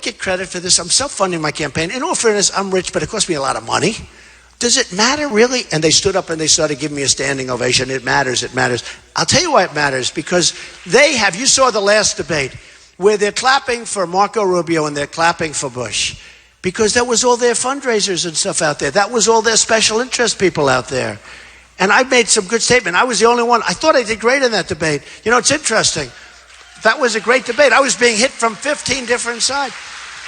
get credit for this. I'm self-funding my campaign. In all fairness, I'm rich, but it cost me a lot of money. Does it matter, really? And they stood up and they started giving me a standing ovation. It matters, it matters. I'll tell you why it matters, because you saw the last debate, where they're clapping for Marco Rubio and they're clapping for Bush, because that was all their fundraisers and stuff out there. That was all their special interest people out there. And I made some good statement. I was the only one. I thought I did great in that debate. You know, it's interesting. That was a great debate. I was being hit from 15 different sides.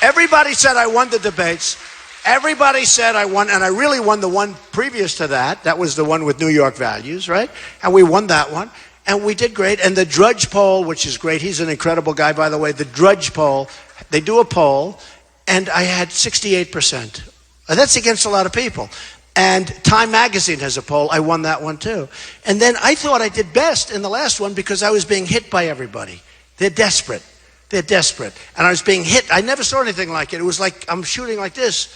Everybody said I won the debates. Everybody said I won, and I really won the one previous to that. That was the one with New York values, right? And we won that one. And we did great. And the Drudge poll, which is great. He's an incredible guy, by the way. The Drudge poll, they do a poll, and I had 68%. That's against a lot of people. And Time Magazine has a poll. I won that one, too. And then I thought I did best in the last one because I was being hit by everybody. They're desperate. They're desperate. And I was being hit. I never saw anything like it. It was like I'm shooting like this.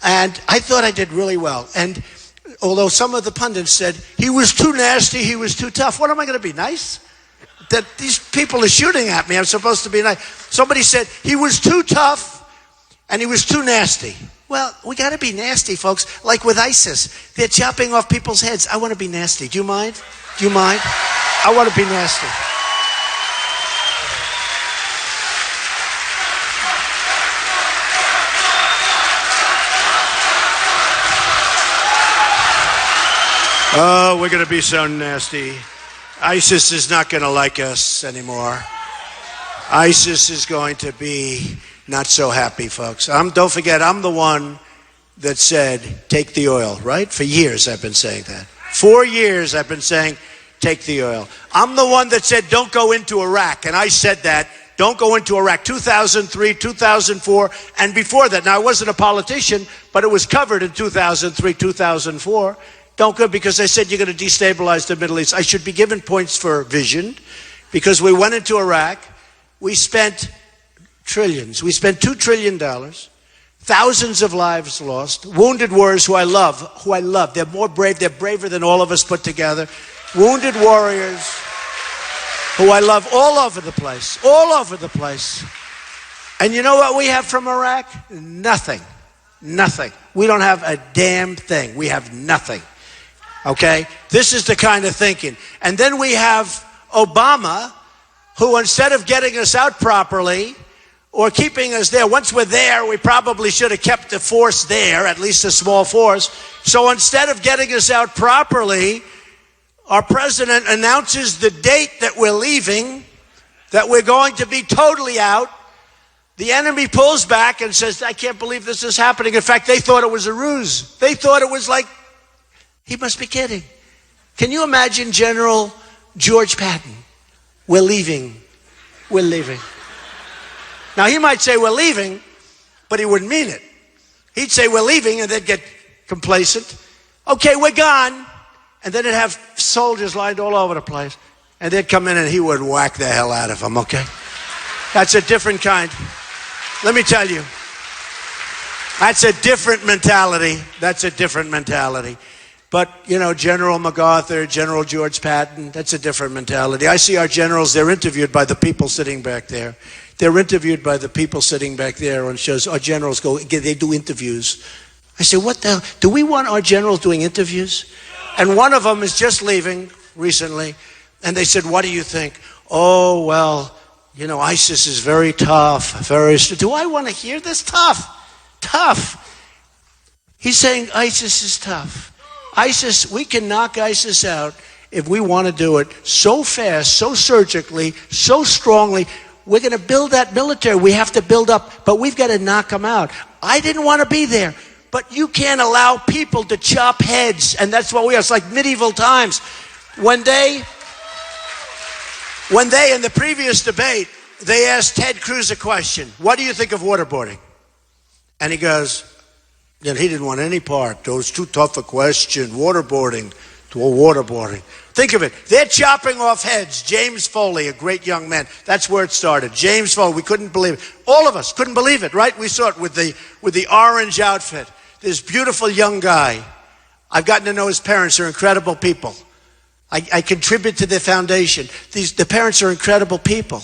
And I thought I did really well. And although some of the pundits said, he was too nasty, he was too tough. What am I going to be, nice? That these people are shooting at me. I'm supposed to be nice. Somebody said, he was too tough and he was too nasty. Well, we got to be nasty, folks. Like with ISIS, they're chopping off people's heads. I want to be nasty. Do you mind? Do you mind? I want to be nasty. Oh, we're going to be so nasty. ISIS is not going to like us anymore. ISIS is going to be not so happy, folks. Don't forget, I'm the one that said, take the oil, right? For years I've been saying that. 4 years I've been saying, take the oil. I'm the one that said, don't go into Iraq. And I said that, don't go into Iraq. 2003, 2004, and before that. Now, I wasn't a politician, but it was covered in 2003, 2004. Don't go, because they said you're going to destabilize the Middle East. I should be given points for vision, because we went into Iraq. We spent trillions. We spent $2 trillion. Thousands of lives lost. Wounded warriors who I love. They're more brave. They're braver than all of us put together. Wounded warriors who I love all over the place. All over the place. And you know what we have from Iraq? Nothing. Nothing. We don't have a damn thing. We have nothing. Okay? This is the kind of thinking. And then we have Obama, who instead of getting us out properly or keeping us there, once we're there, we probably should have kept the force there, at least a small force. So instead of getting us out properly, our president announces the date that we're leaving, that we're going to be totally out. The enemy pulls back and says, I can't believe this is happening. In fact, they thought it was a ruse. They thought it was like, he must be kidding. Can you imagine General George Patton? We're leaving. We're leaving. Now, he might say we're leaving, but he wouldn't mean it. He'd say we're leaving, and they'd get complacent. Okay, we're gone. And then they'd have soldiers lined all over the place. And they'd come in, and he would whack the hell out of them, okay? That's a different kind. Let me tell you. That's a different mentality. That's a different mentality. But, you know, General MacArthur, General George Patton, that's a different mentality. I see our generals, they're interviewed by the people sitting back there. They're interviewed by the people sitting back there on shows. Our generals they do interviews. I say, what the hell? Do we want our generals doing interviews? And one of them is just leaving recently. And they said, what do you think? Oh, well, you know, ISIS is very tough. Do I want to hear this? Tough. He's saying ISIS is tough. We can knock ISIS out if we want to do it so fast, so surgically, so strongly. We're going to build that military. We have to build up, but we've got to knock them out. I didn't want to be there, but you can't allow people to chop heads, and that's what we are. It's like medieval times. When they, in the previous debate, they asked Ted Cruz a question. What do you think of waterboarding? And he goes, he didn't want any part. It was too tough a question. Waterboarding. Think of it. They're chopping off heads. James Foley, a great young man. That's where it started. James Foley, we couldn't believe it. All of us couldn't believe it, right? We saw it with the orange outfit. This beautiful young guy. I've gotten to know his parents. They're incredible people. I contribute to their foundation. The parents are incredible people.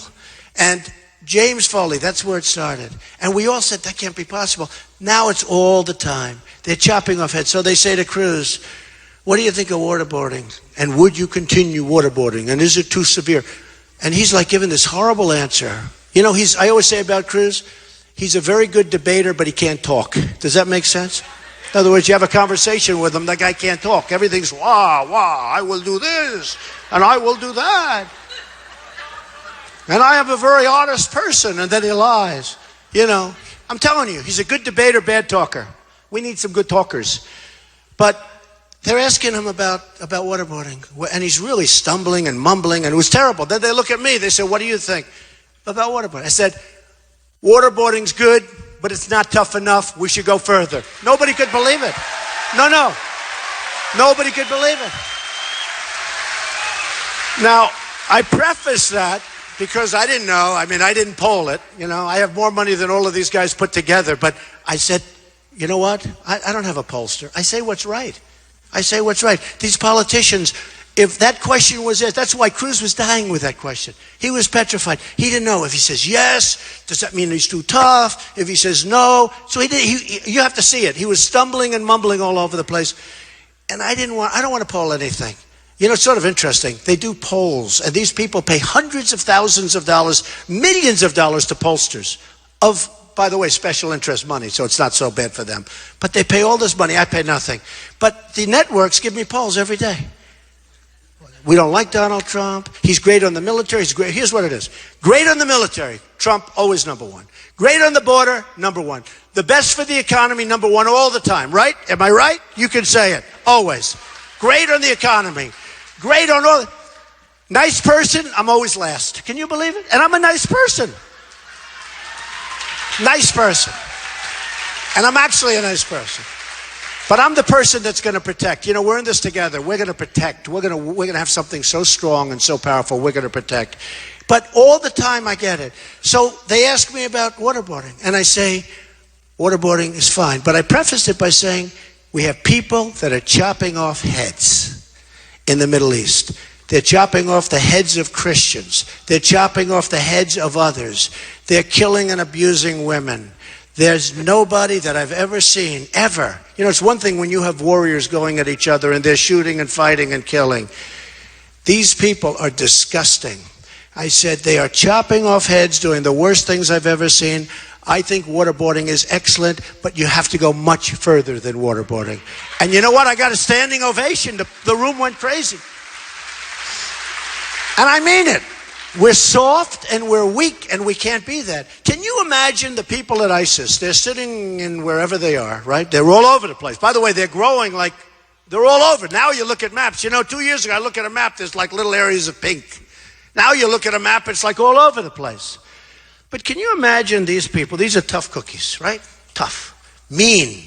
And James Foley, that's where it started. And we all said, that can't be possible. Now it's all the time. They're chopping off heads. So they say to Cruz, what do you think of waterboarding? And would you continue waterboarding? And is it too severe? And he's like giving this horrible answer. You know, I always say about Cruz, he's a very good debater, but he can't talk. Does that make sense? In other words, you have a conversation with him, that guy can't talk. Everything's, wah, I will do this, and I will do that. And I am a very honest person, and then he lies. You know, I'm telling you, he's a good debater, bad talker. We need some good talkers. But they're asking him about waterboarding, and he's really stumbling and mumbling, and it was terrible. Then they look at me, they say, what do you think about waterboarding? I said, waterboarding's good, but it's not tough enough. We should go further. Nobody could believe it. No. Nobody could believe it. Now, I preface that because I didn't know. I mean, I didn't poll it. You know, I have more money than all of these guys put together. But I said, you know what? I don't have a pollster. I say what's right. I say what's right. These politicians, if that question was it, that's why Cruz was dying with that question. He was petrified. He didn't know if he says yes, does that mean he's too tough? If he says no, so you have to see it. He was stumbling and mumbling all over the place. And I don't want to poll anything. You know, it's sort of interesting. They do polls, and these people pay hundreds of thousands of dollars, millions of dollars to pollsters of, by the way, special interest money, so it's not so bad for them. But they pay all this money. I pay nothing. But the networks give me polls every day. We don't like Donald Trump. He's great on the military. He's great. Here's what it is. Great on the military. Trump, always number one. Great on the border, number one. The best for the economy, number one all the time, right? Am I right? You can say it. Always. Great on the economy. Great on all. Nice person, I'm always last. Can you believe it? And I'm a nice person. Nice person. And I'm actually a nice person. But I'm the person that's going to protect. You know, we're in this together. We're going to protect. We're going to have something so strong and so powerful. We're going to protect. But all the time I get it. So they ask me about waterboarding. And I say, waterboarding is fine. But I prefaced it by saying, we have people that are chopping off heads in the Middle East. They're chopping off the heads of Christians. They're chopping off the heads of others. They're killing and abusing women. There's nobody that I've ever seen, ever. You know, it's one thing when you have warriors going at each other and they're shooting and fighting and killing. These people are disgusting. I said they are chopping off heads, doing the worst things I've ever seen. I think waterboarding is excellent, but you have to go much further than waterboarding. And you know what? I got a standing ovation. The room went crazy. And I mean it. We're soft and we're weak and we can't be that. Can you imagine the people at ISIS? They're sitting in wherever they are, right? They're all over the place. By the way, they're growing like they're all over. Now you look at maps. You know, 2 years ago, I look at a map, there's like little areas of pink. Now you look at a map, it's like all over the place. But can you imagine these people? These are tough cookies, right? Tough. Mean.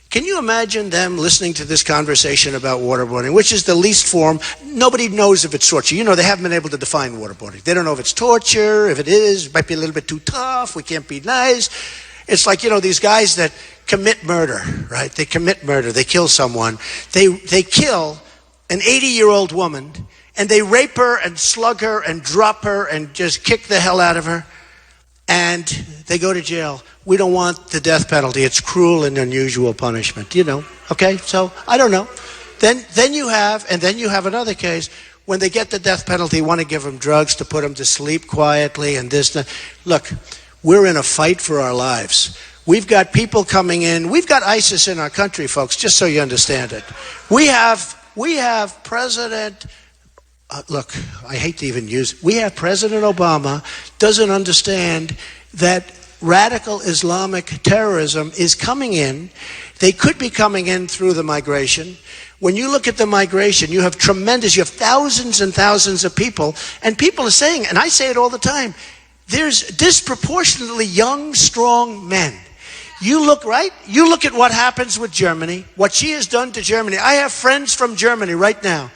Can you imagine them listening to this conversation about waterboarding, which is the least form? Nobody knows if it's torture. You know, they haven't been able to define waterboarding. They don't know if it's torture, if it is, it might be a little bit too tough, we can't be nice. It's like, you know, these guys that commit murder, right? They commit murder, they kill someone. They kill an 80-year-old woman, and they rape her and slug her and drop her and just kick the hell out of her. And they go to jail. We don't want the death penalty. It's cruel and unusual punishment, you know. Okay, so I don't know. Then you have another case when they get the death penalty. You want to give them drugs to put them to sleep quietly and this. Look, we're in a fight for our lives. We've got people coming in. We've got ISIS in our country, folks. Just so you understand it. We have President. Look, I hate to even use. We have President Obama doesn't understand that radical Islamic terrorism is coming in. They could be coming in through the migration. When you look at the migration, you have thousands and thousands of people, and people are saying, and I say it all the time, there's disproportionately young, strong men. You look, right? You look at what happens with Germany, what she has done to Germany. I have friends from Germany right now.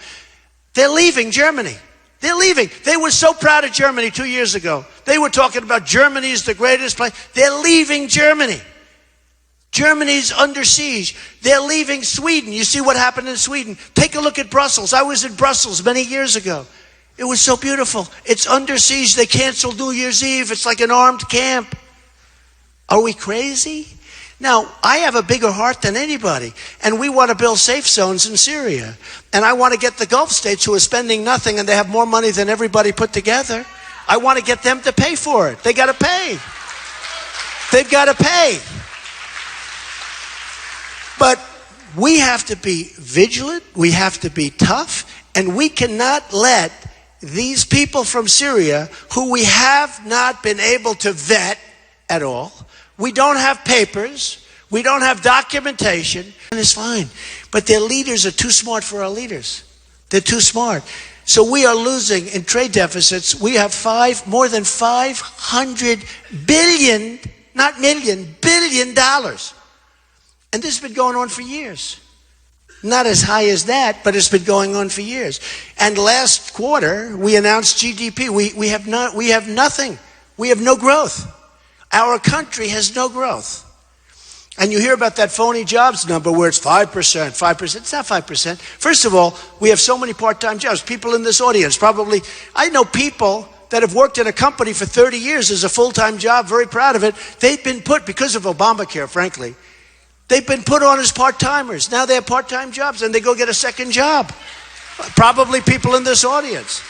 They're leaving Germany. They're leaving. They were so proud of Germany 2 years ago. They were talking about Germany's the greatest place. They're leaving Germany. Germany's under siege. They're leaving Sweden. You see what happened in Sweden. Take a look at Brussels. I was in Brussels many years ago. It was so beautiful. It's under siege. They canceled New Year's Eve. It's like an armed camp. Are we crazy? Now, I have a bigger heart than anybody, and we want to build safe zones in Syria. And I want to get the Gulf states who are spending nothing and they have more money than everybody put together. I want to get them to pay for it. They got to pay. They've got to pay. But we have to be vigilant. We have to be tough. And we cannot let these people from Syria, who we have not been able to vet at all, we don't have papers, we don't have documentation, and it's fine. But their leaders are too smart for our leaders. They're too smart. So we are losing in trade deficits. We have more than $500 billion, not million, $billion. And this has been going on for years. Not as high as that, but it's been going on for years. And last quarter, we announced GDP. We have nothing. We have no growth. Our country has no growth. And you hear about that phony jobs number where it's 5%, 5%. It's not 5%. First of all, we have so many part-time jobs. People in this audience probably, I know people that have worked in a company for 30 years as a full-time job, very proud of it. They've been put, because of Obamacare, frankly, they've been put on as part-timers. Now they have part-time jobs and they go get a second job. Probably people in this audience.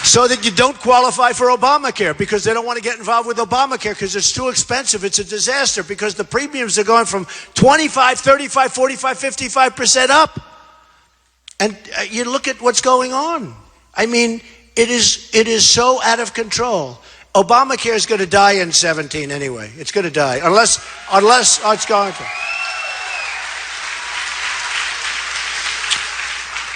So that you don't qualify for Obamacare because they don't want to get involved with Obamacare because it's too expensive. It's a disaster because the premiums are going from 25, 35, 45, 55% up. And you look at what's going on. I mean, it is so out of control. Obamacare is going to die in 17 anyway. It's going to die unless it's going to.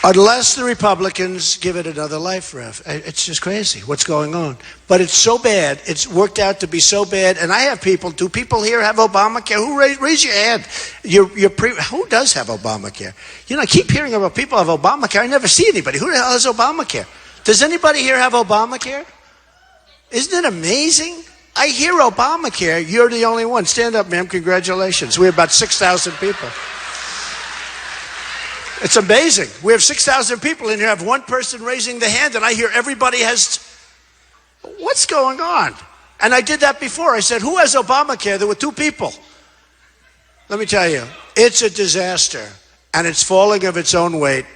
Unless the Republicans give it another life, Rev. It's just crazy what's going on. But it's so bad. It's worked out to be so bad. And I have people, do people here have Obamacare? Who raise your hand? Who does have Obamacare? You know, I keep hearing about people have Obamacare. I never see anybody. Who the hell has Obamacare? Does anybody here have Obamacare? Isn't it amazing? I hear Obamacare. You're the only one. Stand up, ma'am. Congratulations. We're about 6,000 people. It's amazing. We have 6,000 people in here. I have one person raising the hand, and I hear everybody has. What's going on? And I did that before. I said, who has Obamacare? There were 2 people. Let me tell you, it's a disaster, and it's falling of its own weight,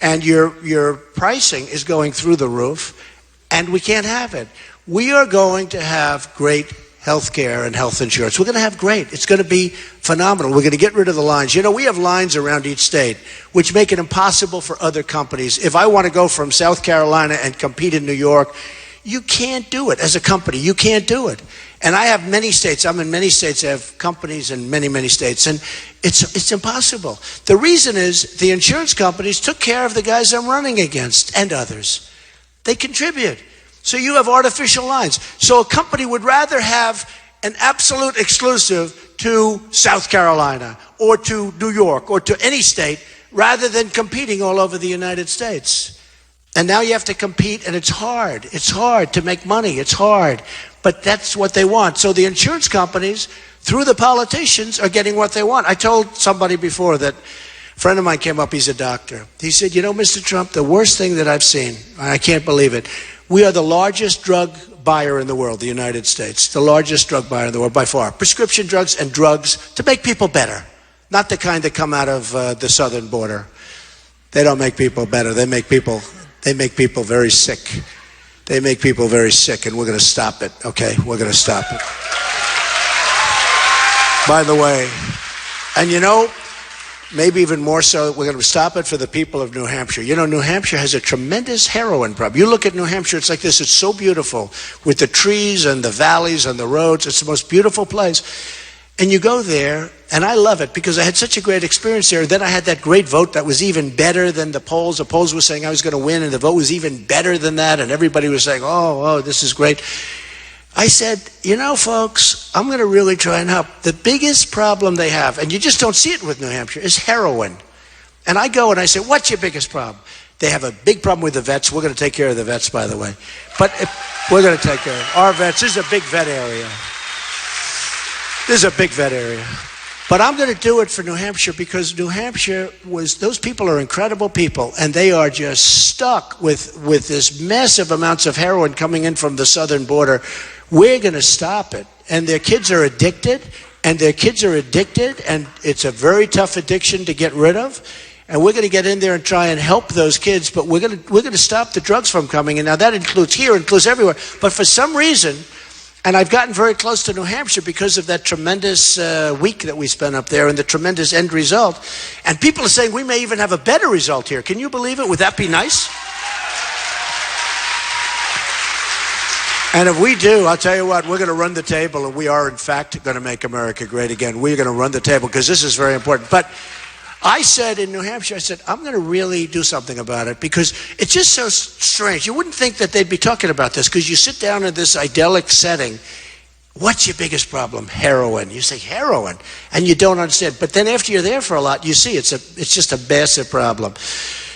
and your pricing is going through the roof, and we can't have it. We are going to have great health care and health insurance. We're going to have great. It's going to be phenomenal. We're going to get rid of the lines. You know, we have lines around each state which make it impossible for other companies. If I want to go from South Carolina and compete in New York, you can't do it as a company. You can't do it. And I have many states. I'm in many states. I have companies in many, many states. And it's impossible. The reason is the insurance companies took care of the guys I'm running against and others. They contribute. So you have artificial lines. So a company would rather have an absolute exclusive to South Carolina or to New York or to any state rather than competing all over the United States. And now you have to compete, and it's hard. It's hard to make money. It's hard. But that's what they want. So the insurance companies, through the politicians, are getting what they want. I told somebody before that a friend of mine came up. He's a doctor. He said, you know, Mr. Trump, the worst thing that I've seen, I can't believe it, we are the largest drug buyer in the world, the United States. The largest drug buyer in the world by far. Prescription drugs and drugs to make people better. Not the kind that come out of the southern border. They don't make people better. They make people very sick. They make people very sick, and we're going to stop it, okay? We're going to stop it. By the way, and you know, maybe even more so, we're going to stop it for the people of New Hampshire. You know, New Hampshire has a tremendous heroin problem. You look at New Hampshire, it's like this. It's so beautiful with the trees and the valleys and the roads. It's the most beautiful place. And you go there, and I love it because I had such a great experience there. Then I had that great vote that was even better than the polls. The polls were saying I was going to win, and the vote was even better than that. And everybody was saying, oh, this is great. I said, you know, folks, I'm going to really try and help. The biggest problem they have, and you just don't see it with New Hampshire, is heroin. And I go and I say, what's your biggest problem? They have a big problem with the vets. We're going to take care of the vets, by the way. But we're going to take care of our vets. This is a big vet area. This is a big vet area. But I'm going to do it for New Hampshire because New Hampshire those people are incredible people, and they are just stuck with this massive amounts of heroin coming in from the southern border. We're going to stop it. And their kids are addicted, and it's a very tough addiction to get rid of. And we're going to get in there and try and help those kids, but we're going to stop the drugs from coming in. Now that includes here, includes everywhere. But for some reason, and I've gotten very close to New Hampshire because of that tremendous week that we spent up there and the tremendous end result. And people are saying we may even have a better result here. Can you believe it? Would that be nice? And if we do, I'll tell you what, we're going to run the table, and we are, in fact, going to make America great again. We're going to run the table because this is very important. But I said in New Hampshire, I said, I'm going to really do something about it because it's just so strange. You wouldn't think that they'd be talking about this because you sit down in this idyllic setting. What's your biggest problem? Heroin. You say heroin, and you don't understand. But then after you're there for a lot, you see it's just a massive problem.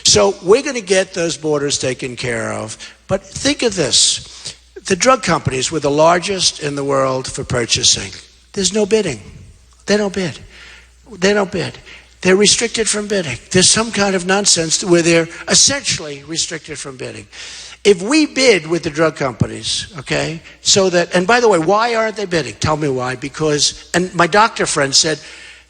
So we're going to get those borders taken care of. But think of this. The drug companies were the largest in the world for purchasing. There's no bidding. They don't bid. They're restricted from bidding. There's some kind of nonsense where they're essentially restricted from bidding. If we bid with the drug companies, okay, so that, and by the way, why aren't they bidding? Tell me why. Because, and my doctor friend said,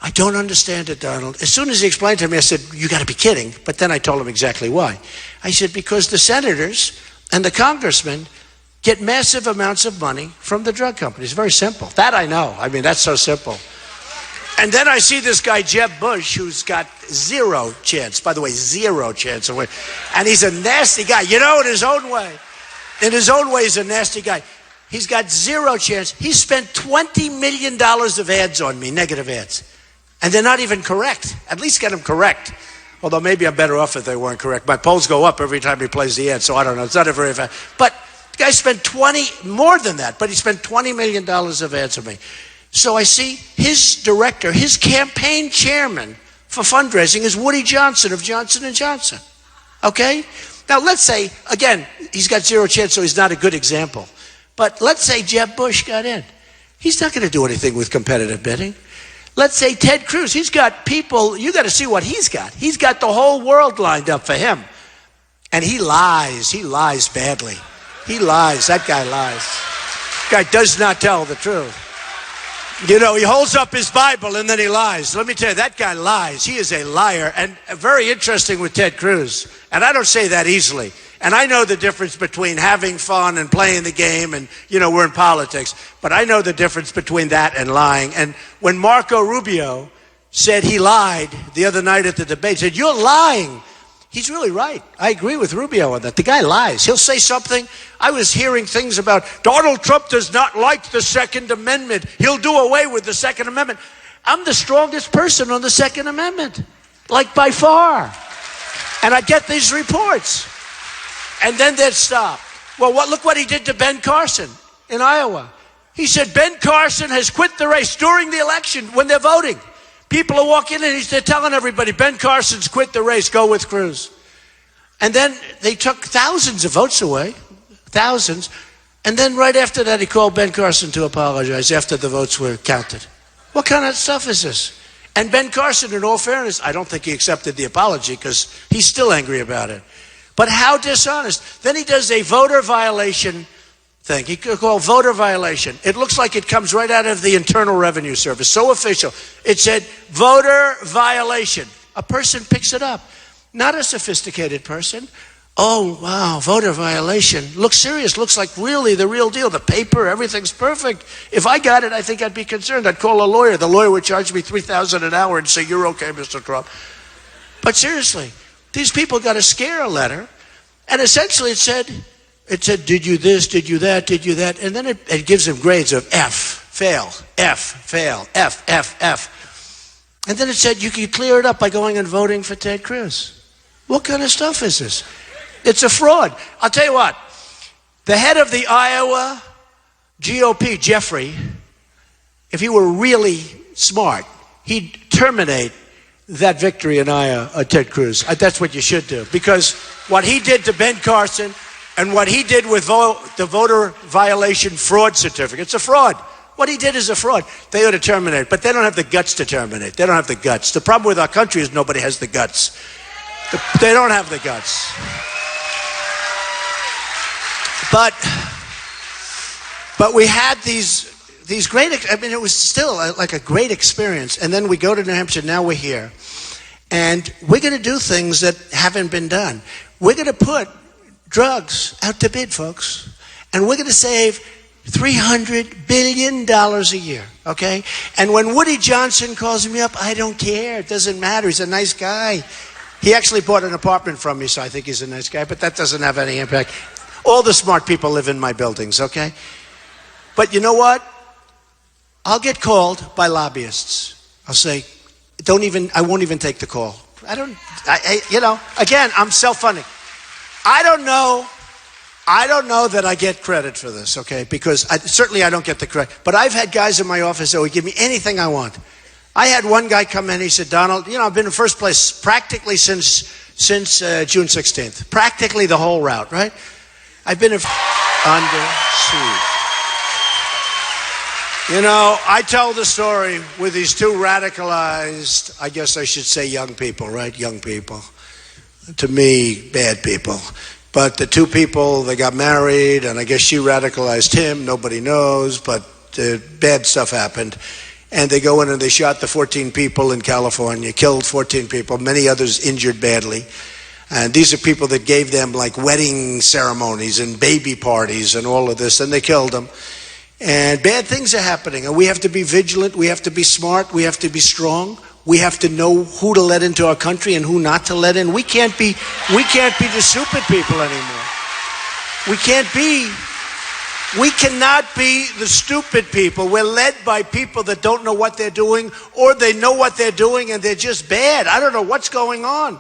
I don't understand it, Donald. As soon as he explained to me, I said, you got to be kidding. But then I told him exactly why. I said, because the senators and the congressmen get massive amounts of money from the drug companies. Very simple. That I know. I mean, that's so simple. And then I see this guy, Jeb Bush, who's got zero chance. By the way, zero chance of winning. And he's a nasty guy. You know, in his own way. In his own way, he's a nasty guy. He's got zero chance. He spent $20 million of ads on me, negative ads. And they're not even correct. At least get them correct. Although maybe I'm better off if they weren't correct. My polls go up every time he plays the ad, so I don't know. It's not a very fast. But the guy spent more than that, but he spent $20 million of ads on me. So I see his director, his campaign chairman for fundraising is Woody Johnson of Johnson & Johnson. Okay? Now let's say, again, he's got zero chance, so he's not a good example. But let's say Jeb Bush got in. He's not going to do anything with competitive bidding. Let's say Ted Cruz, he's got people, you got to see what he's got. He's got the whole world lined up for him. And he lies badly. He lies. That guy lies. Guy does not tell the truth. You know, he holds up his Bible and then he lies. Let me tell you, that guy lies. He is a liar. And very interesting with Ted Cruz. And I don't say that easily. And I know the difference between having fun and playing the game and, you know, we're in politics. But I know the difference between that and lying. And when Marco Rubio said he lied the other night at the debate, said, you're lying. He's really right. I agree with Rubio on that. The guy lies. He'll say something. I was hearing things about Donald Trump does not like the Second Amendment. He'll do away with the Second Amendment. I'm the strongest person on the Second Amendment, like by far. And I get these reports. And then they'd stop. Well, look what he did to Ben Carson in Iowa. He said Ben Carson has quit the race during the election when they're voting. People are walking in and they're telling everybody, Ben Carson's quit the race, go with Cruz. And then they took thousands of votes away, thousands. And then right after that, he called Ben Carson to apologize after the votes were counted. What kind of stuff is this? And Ben Carson, in all fairness, I don't think he accepted the apology because he's still angry about it. But how dishonest. Then he does a voter violation thing. He could call voter violation. It looks like it comes right out of the Internal Revenue Service. So official. It said voter violation. A person picks it up. Not a sophisticated person. Oh, wow, voter violation. Looks serious. Looks like really the real deal. The paper, everything's perfect. If I got it, I think I'd be concerned. I'd call a lawyer. The lawyer would charge me $3,000 an hour and say, you're okay, Mr. Trump. But seriously, these people got a scare letter. And essentially it said, did you this, did you that, did you that? And then it gives them grades of F, fail, F, fail, F, F, F. And then it said you can clear it up by going and voting for Ted Cruz. What kind of stuff is this? It's a fraud. I'll tell you what, the head of the Iowa GOP, Jeffrey, if he were really smart, he'd terminate that victory in Iowa, Ted Cruz. That's what you should do. Because what he did to Ben Carson and what he did with the voter violation fraud certificate, it's a fraud. What he did is a fraud. They ought to terminate, but they don't have the guts to terminate. They don't have the guts. The problem with our country is nobody has the guts. They don't have the guts. But we had these great, I mean, it was still like a great experience. And then we go to New Hampshire, now we're here. And we're going to do things that haven't been done. We're going to put drugs out to bid, folks. And we're going to save $300 billion a year, okay? And when Woody Johnson calls me up, I don't care. It doesn't matter. He's a nice guy. He actually bought an apartment from me, so I think he's a nice guy. But that doesn't have any impact. All the smart people live in my buildings, okay? But you know what? I'll get called by lobbyists. I'll say, I won't even take the call. Again, I'm self-funding. I don't know that I get credit for this, okay? Because certainly I don't get the credit. But I've had guys in my office that would give me anything I want. I had one guy come in, he said, Donald, I've been in first place practically since June 16th. Practically the whole route, right? I've been under siege. I told the story with these two radicalized, I guess I should say young people, right? Young people. To me, bad people. But the two people, they got married, and I guess she radicalized him. Nobody knows, but bad stuff happened. And they go in and they shot the 14 people in California, killed 14 people, many others injured badly. And these are people that gave them like wedding ceremonies and baby parties and all of this, and they killed them. And bad things are happening, and we have to be vigilant, we have to be smart, we have to be strong, we have to know who to let into our country and who not to let in. We can't be the stupid people anymore. We cannot be the stupid people. We're led by people that don't know what they're doing, or they know what they're doing and they're just bad. I don't know what's going on.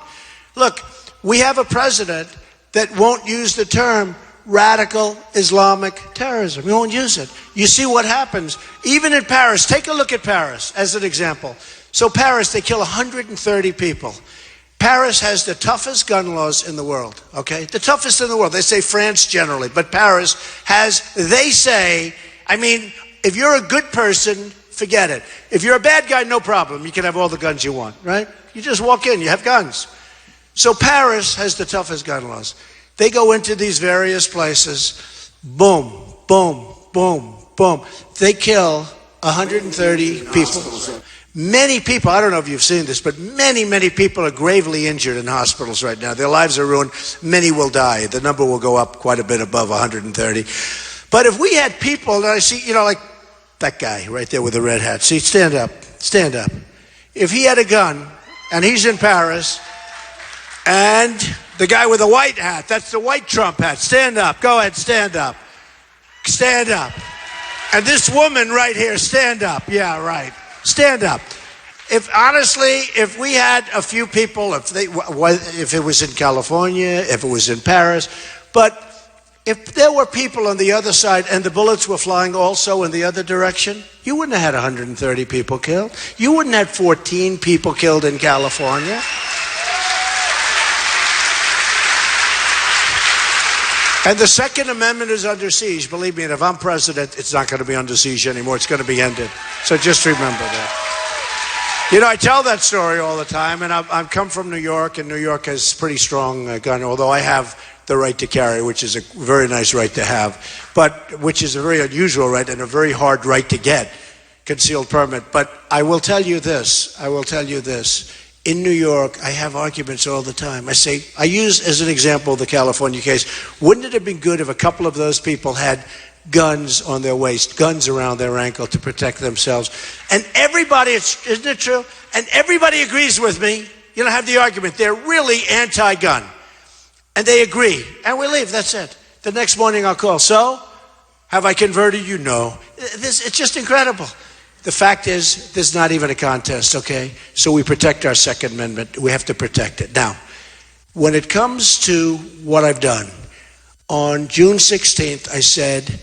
Look, we have a president that won't use the term radical Islamic terrorism. He won't use it. You see what happens. Even in Paris, take a look at Paris as an example. So Paris, they kill 130 people. Paris has the toughest gun laws in the world, okay? The toughest in the world. They say France generally, but Paris has, they say, if you're a good person, forget it. If you're a bad guy, no problem. You can have all the guns you want, right? You just walk in, you have guns. So Paris has the toughest gun laws. They go into these various places, boom, boom, boom, boom. They kill 130 people. Many people, I don't know if you've seen this, but many, many people are gravely injured in hospitals right now. Their lives are ruined. Many will die. The number will go up quite a bit above 130. But if we had people that I see, like that guy right there with the red hat. See, stand up. If he had a gun and he's in Paris, and the guy with the white hat, that's the white Trump hat. Stand up. Go ahead, stand up. Stand up. And this woman right here, stand up. Yeah, right. Stand up. If we had a few people, if it was in California, if it was in Paris, but if there were people on the other side and the bullets were flying also in the other direction, you wouldn't have had 130 people killed. You wouldn't have 14 people killed in California. And the Second Amendment is under siege. Believe me, and if I'm president, it's not going to be under siege anymore. It's going to be ended. So just remember that. I tell that story all the time, and I've come from New York, and New York has pretty strong gun, although I have the right to carry, which is a very nice right to have, but which is a very unusual right and a very hard right to get, concealed permit. But I will tell you this. In New York, I have arguments all the time. I use as an example the California case. Wouldn't it have been good if a couple of those people had guns on their waist, guns around their ankle to protect themselves? And everybody, isn't it true? And everybody agrees with me. Have the argument. They're really anti-gun. And they agree. And we leave. That's it. The next morning I'll call. So, have I converted you? No. It's just incredible. The fact is, there's not even a contest, okay? So we protect our Second Amendment. We have to protect it. Now, when it comes to what I've done, on June 16th, I said,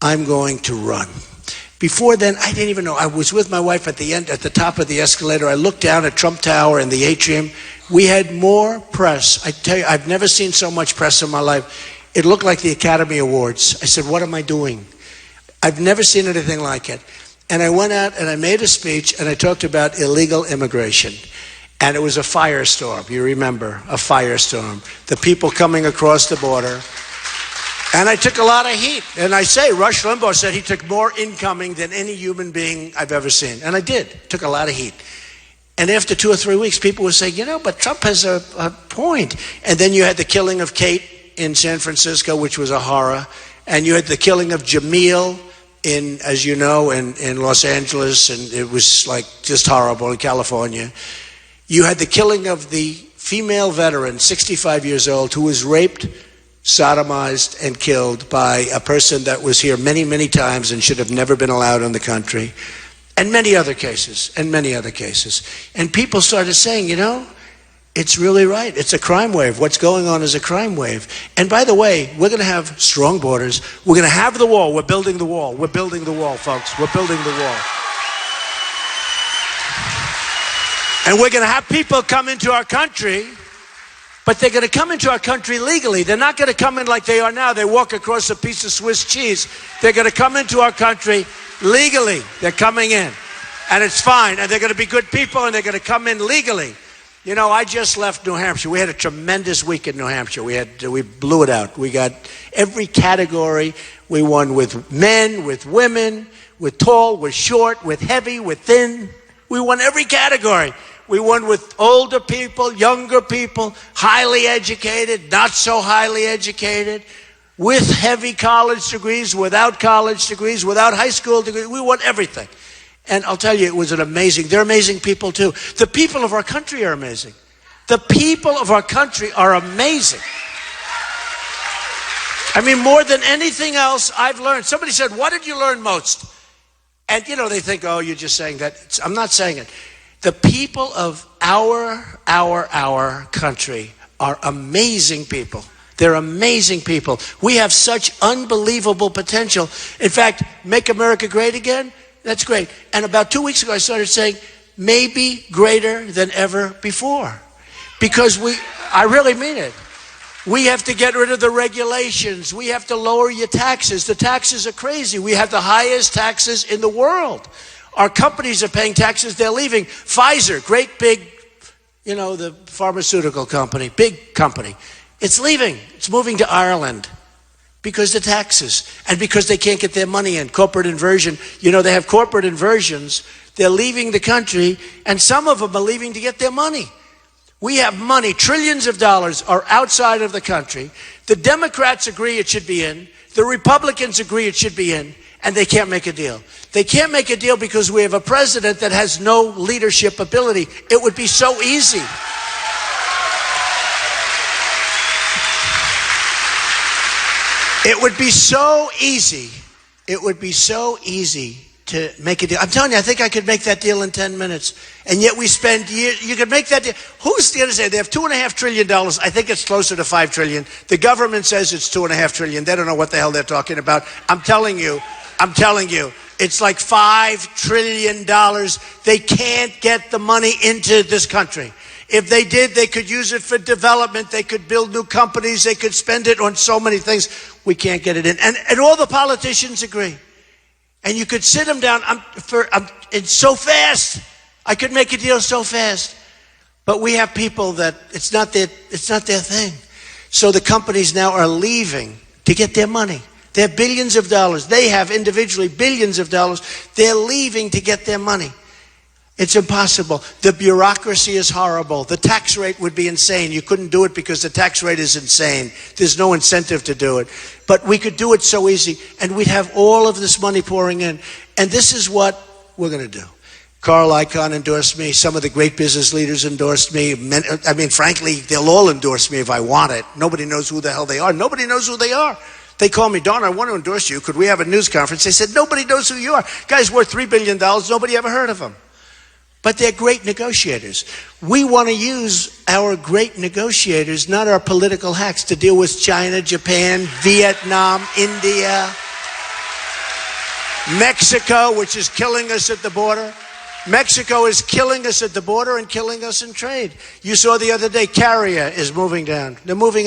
I'm going to run. Before then, I didn't even know. I was with my wife at the top of the escalator. I looked down at Trump Tower and the atrium. We had more press. I tell you, I've never seen so much press in my life. It looked like the Academy Awards. I said, what am I doing? I've never seen anything like it. And I went out and I made a speech and I talked about illegal immigration. And it was a firestorm. You remember, a firestorm. The people coming across the border. And I took a lot of heat. And I say, Rush Limbaugh said he took more incoming than any human being I've ever seen. And I did. Took a lot of heat. And after 2 or 3 weeks, people would say, but Trump has a point. And then you had the killing of Kate in San Francisco, which was a horror. And you had the killing of Jamil as you know, in Los Angeles. And it was like just horrible in California. You had the killing of the female veteran, 65 years old, who was raped, sodomized, and killed by a person that was here many, many times and should have never been allowed in the country. And many other cases, And people started saying, it's really right. It's a crime wave. What's going on is a crime wave. And by the way, we're going to have strong borders. We're going to have the wall. We're building the wall. We're building the wall, folks. We're building the wall. And we're going to have people come into our country, but they're going to come into our country legally. They're not going to come in like they are now. They walk across a piece of Swiss cheese. They're going to come into our country legally. They're coming in. And it's fine. And they're going to be good people, and they're going to come in legally. I just left New Hampshire. We had a tremendous week in New Hampshire. We blew it out. We got every category. We won with men, with women, with tall, with short, with heavy, with thin. We won every category. We won with older people, younger people, highly educated, not so highly educated, with heavy college degrees, without college degrees, without high school degrees. We won everything. And I'll tell you, it was they're amazing people too. The people of our country are amazing. The people of our country are amazing. I mean, more than anything else I've learned. Somebody said, what did you learn most? And, they think, you're just saying that. I'm not saying it. The people of our country are amazing people. They're amazing people. We have such unbelievable potential. In fact, make America great again, that's great. And about 2 weeks ago, I started saying, maybe greater than ever before. Because I really mean it. We have to get rid of the regulations. We have to lower your taxes. The taxes are crazy. We have the highest taxes in the world. Our companies are paying taxes. They're leaving. Pfizer, great big, the pharmaceutical company, big company. It's leaving. It's moving to Ireland because the taxes and because they can't get their money in. Corporate inversion. They have corporate inversions. They're leaving the country, and some of them are leaving to get their money. We have money. Trillions of dollars are outside of the country. The Democrats agree it should be in. The Republicans agree it should be in. And they can't make a deal. They can't make a deal because we have a president that has no leadership ability. It would be so easy. It would be so easy. It would be so easy to make a deal. I'm telling you, I think I could make that deal in 10 minutes. And yet we spend years. You could make that deal. Who's going to say they have $2.5 trillion? I think it's closer to $5 trillion. The government says it's $2.5 trillion. They don't know what the hell they're talking about. I'm telling you, it's like $5 trillion. They can't get the money into this country. If they did, they could use it for development. They could build new companies. They could spend it on so many things. We can't get it in. And all the politicians agree. And you could sit them down. It's so fast. I could make a deal so fast. But we have people that it's not their thing. So the companies now are leaving to get their money. They have billions of dollars. They have individually billions of dollars. They're leaving to get their money. It's impossible. The bureaucracy is horrible. The tax rate would be insane. You couldn't do it because the tax rate is insane. There's no incentive to do it. But we could do it so easy, and we'd have all of this money pouring in. And this is what we're going to do. Carl Icahn endorsed me. Some of the great business leaders endorsed me. I mean, frankly, they'll all endorse me if I want it. Nobody knows who the hell they are. Nobody knows who they are. They call me, Don, I want to endorse you. Could we have a news conference? They said, nobody knows who you are. Guy's worth $3 billion. Nobody ever heard of him. But they're great negotiators. We want to use our great negotiators, not our political hacks, to deal with China, Japan, Vietnam, India, Mexico, which is killing us at the border. Mexico is killing us at the border and killing us in trade. You saw the other day, Carrier is moving down. They're moving.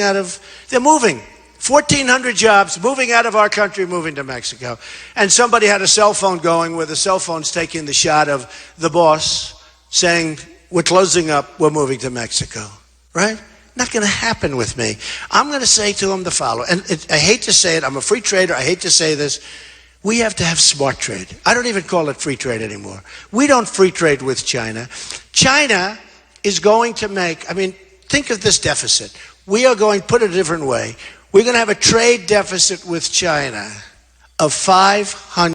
1,400 jobs moving out of our country, moving to Mexico. And somebody had a cell phone going where the cell phone's taking the shot of the boss saying, we're closing up, we're moving to Mexico, right? Not going to happen with me. I'm going to say to him the following, and I hate to say it, I'm a free trader, I hate to say this, we have to have smart trade. I don't even call it free trade anymore. We don't free trade with China. China is going to make, think of this deficit. We are going, put it a different way, we're going to have a trade deficit with China of $500